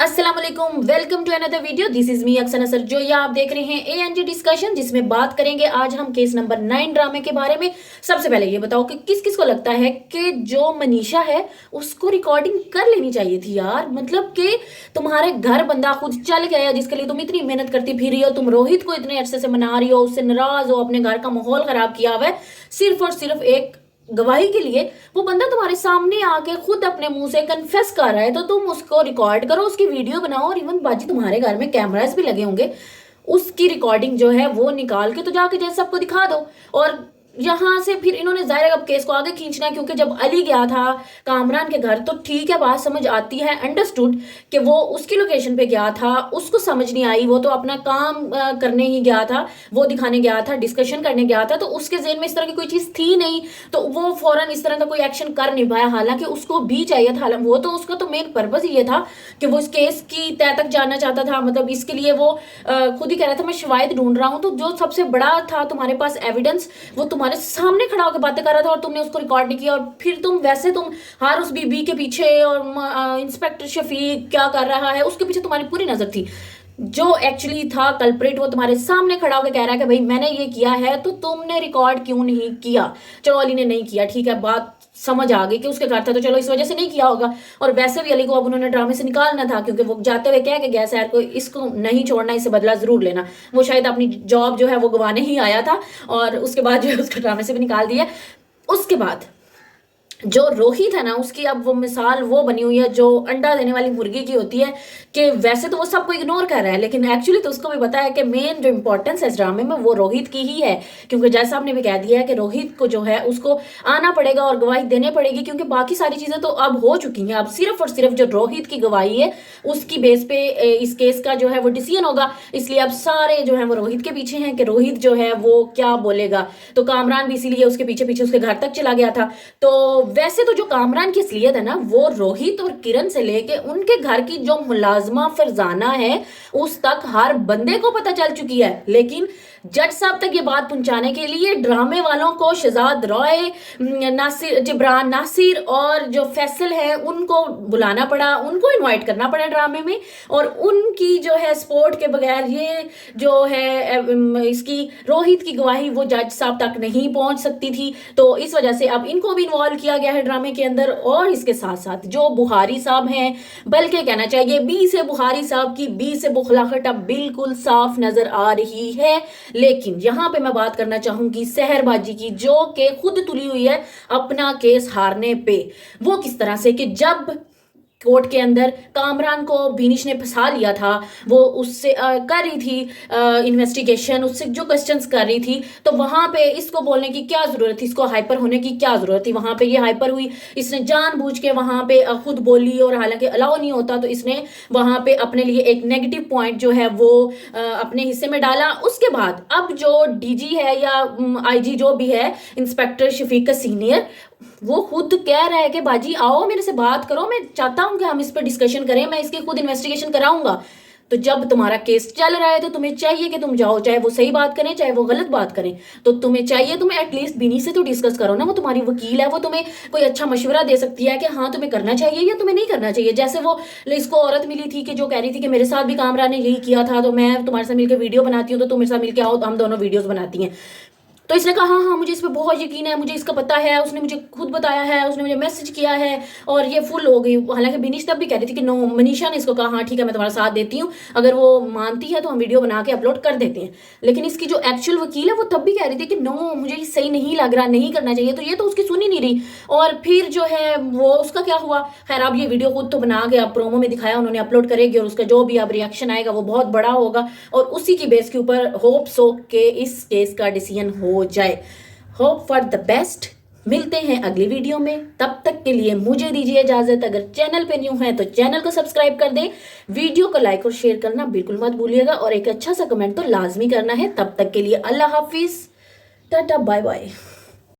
अस्सलाम वालेकुम, welcome to another video. This is me Aksar Nasar जो या आप देख रहे हैं एएनजी डिस्कशन, जिसमें बात करेंगे आज हम केस नंबर 9 ड्रामे के बारे में। सबसे पहले ये बताओ कि किस किस को लगता है कि जो मनीषा है उसको रिकॉर्डिंग कर लेनी चाहिए थी यार। मतलब कि तुम्हारे घर बंदा खुद चल गया जिसके लिए तुम इतनी मेहनत करती फिर रही हो, तुम रोहित को इतने अरसे से मना रही हो, उससे नाराज हो, अपने घर का माहौल खराब किया हुआ है सिर्फ और सिर्फ एक गवाही के लिए। वो बंदा तुम्हारे सामने आके खुद अपने मुंह से कन्फेस कर रहा है तो तुम उसको रिकॉर्ड करो, उसकी वीडियो बनाओ। और इवन बाजी तुम्हारे घर में कैमरास भी लगे होंगे, उसकी रिकॉर्डिंग जो है वो निकाल के तो जाके जैसे सबको दिखा दो। और यहाँ से फिर इन्होंने जाहिर अब केस को आगे खींचना है, क्योंकि जब अली गया था कामरान के घर तो ठीक है, बात समझ आती है, अंडरस्टूड कि वो उसकी लोकेशन पे गया था, उसको समझ नहीं आई, वो तो अपना काम करने ही गया था, वो दिखाने गया था, डिस्कशन करने गया था, तो उसके जेहन में इस तरह की कोई चीज थी नहीं, तो वो फौरन इस तरह का कोई एक्शन कर नहीं पाया। हालांकि उसको भी चाहिए था, वो तो उसका तो मेन पर्पज ये था कि वो इस केस की तह तक जानना चाहता था। मतलब इसके लिए वो खुद ही कह रहा था मैं शवाहिद ढूंढ रहा हूँ। तो जो सबसे बड़ा था तुम्हारे पास एविडेंस, वो तुम्हारे सामने खड़ा होकर बातें कर रहा था और तुमने उसको रिकॉर्ड नहीं किया। और फिर तुम हार उस बीबी के पीछे, और इंस्पेक्टर शफीक क्या कर रहा है उसके पीछे तुम्हारी पूरी नजर थी। जो एक्चुअली था कल्प्रिट वो तुम्हारे सामने खड़ा होकर कह रहा है कि भाई मैंने ये किया है, तो तुमने रिकॉर्ड क्यों नहीं किया। चलो अली ने नहीं किया, ठीक है, बात समझ आ गई कि उसके घर था तो चलो इस वजह से नहीं किया होगा। और वैसे भी अली को अब उन्होंने ड्रामे से निकालना था, क्योंकि वो जाते हुए कह के गया सैर को इसको नहीं छोड़ना, इससे बदला जरूर लेना। वो शायद अपनी जॉब जो है वो गंवाने ही आया था, और उसके बाद जो है उसको ड्रामे से भी निकाल दिया। उसके बाद जो रोहित है ना, उसकी अब वो मिसाल वो बनी हुई है जो अंडा देने वाली मुर्गी की होती है, कि वैसे तो वो सबको इग्नोर कर रहा है लेकिन एक्चुअली तो उसको भी पता है कि मेन जो इंपॉर्टेंस है इस ड्रामे में वो रोहित की ही है। क्योंकि जैसा आपने भी कह दिया है कि रोहित को जो है उसको आना पड़ेगा और गवाही देनी पड़ेगी, क्योंकि बाकी सारी चीजें तो अब हो चुकी हैं। अब सिर्फ और सिर्फ जो रोहित की गवाही है उसकी बेस पे इस केस का जो है वो डिसीजन होगा। इसलिए अब सारे जो है वो रोहित के पीछे हैं कि रोहित जो है वो क्या बोलेगा। तो कामरान भी इसीलिए उसके पीछे पीछे उसके घर तक चला गया था। तो वैसे तो जो कामरान की असलियत है ना, वो रोहित और किरण से लेके उनके घर की जो मुलाजमा फरजाना है उस तक हर बंदे को पता चल चुकी है। लेकिन जज साहब तक ये बात पहुंचाने के लिए ड्रामे वालों को शहजाद रॉय, नासिर, जिब्रान नासिर और जो फैसल है उनको बुलाना पड़ा, उनको इनवाइट करना पड़ा ड्रामे में। और उनकी जो है सपोर्ट के बगैर ये जो है इसकी रोहित की गवाही वो जज साहब तक नहीं पहुंच सकती थी। तो इस वजह से अब इनको भी इन्वॉल्व किया गया है ड्रामे के अंदर। और इसके साथ साथ जो बुहारी साहब हैं, बल्कि कहना चाहिए बी से बुहारी साहब की बी से बुखलाहट अब बिल्कुल साफ नजर आ रही है। लेकिन यहां पे मैं बात करना चाहूंगी सहरबाजी की, जो कि खुद तुली हुई है अपना केस हारने पे। वो किस तरह से कि जब कोर्ट के अंदर कामरान को बीनिश ने फंसा लिया था, वो उससे कर रही थी इन्वेस्टिगेशन, उससे जो क्वेश्चंस कर रही थी, तो वहां पे इसको बोलने की क्या जरूरत थी, इसको हाइपर होने की क्या जरूरत थी। वहां पे ये हाइपर हुई, इसने जानबूझ के वहां पे खुद बोली, और हालांकि अलाउ नहीं होता तो इसने वहां पे अपने लिए एक नेगेटिव पॉइंट जो है वो अपने हिस्से में डाला। उसके बाद अब जो डीजी है या आईजी जो भी है, इंस्पेक्टर शफीक का सीनियर, वो खुद कह रहा है कि बाजी आओ मेरे से बात करो, मैं चाहता हूं कि हम इस पर डिस्कशन करें, मैं इसकी खुद इन्वेस्टिगेशन कराऊंगा। तो जब तुम्हारा केस चल रहा है तो तुम्हें चाहिए कि तुम जाओ, चाहे वो सही बात करें चाहे वो गलत बात करें, तो तुम्हें चाहिए तुम एटलीस्ट बिनी से तो डिस्कस करो ना। वो तुम्हारी वकील है, वो तुम्हें कोई अच्छा मशवरा दे सकती है कि हाँ तुम्हें करना चाहिए या तुम्हें नहीं करना चाहिए। जैसे वो इसको औरत मिली थी कि जो कह रही थी कि मेरे साथ भी कामरान ने यही किया था, तो मैं तुम्हारे साथ मिलकर वीडियो बनाती हूँ, तो तुम मेरे साथ मिलकर आओ, तो हम दोनों वीडियोज बनाती हैं। तो इसने कहा हाँ हाँ मुझे इस पर बहुत यकीन है, मुझे इसका पता है, उसने मुझे खुद बताया है, उसने मुझे मैसेज किया है, और ये फुल हो गई। हालांकि बिनिश तब भी कह रही थी कि नो, मनीषा ने इसको कहा हाँ ठीक है मैं तुम्हारा साथ देती हूँ, अगर वो मानती है तो हम वीडियो बना के अपलोड कर देते हैं। लेकिन इसकी जो एक्चुअल वकील है वो तब भी कह रही थी कि नो मुझे ये सही नहीं लग रहा, नहीं करना चाहिए। तो ये तो उसकी सुन ही नहीं रही। और फिर जो है वो उसका क्या हुआ, खैर अब ये वीडियो खुद तो बना के अब प्रोमो में दिखाया उन्होंने, अपलोड करेगी, और उसका जो भी अब रिएक्शन आएगा वो बहुत बड़ा होगा, और उसी की बेस के ऊपर होप सो के इस केस का डिसीजन हो जाए। Hope for the best. मिलते हैं अगली वीडियो में, तब तक के लिए मुझे दीजिए इजाजत। अगर चैनल पे न्यू है तो चैनल को सब्सक्राइब कर दें, वीडियो को लाइक और शेयर करना बिल्कुल मत भूलिएगा, और एक अच्छा सा कमेंट तो लाजमी करना है। तब तक के लिए अल्लाह हाफिज, टाटा बाय बाय।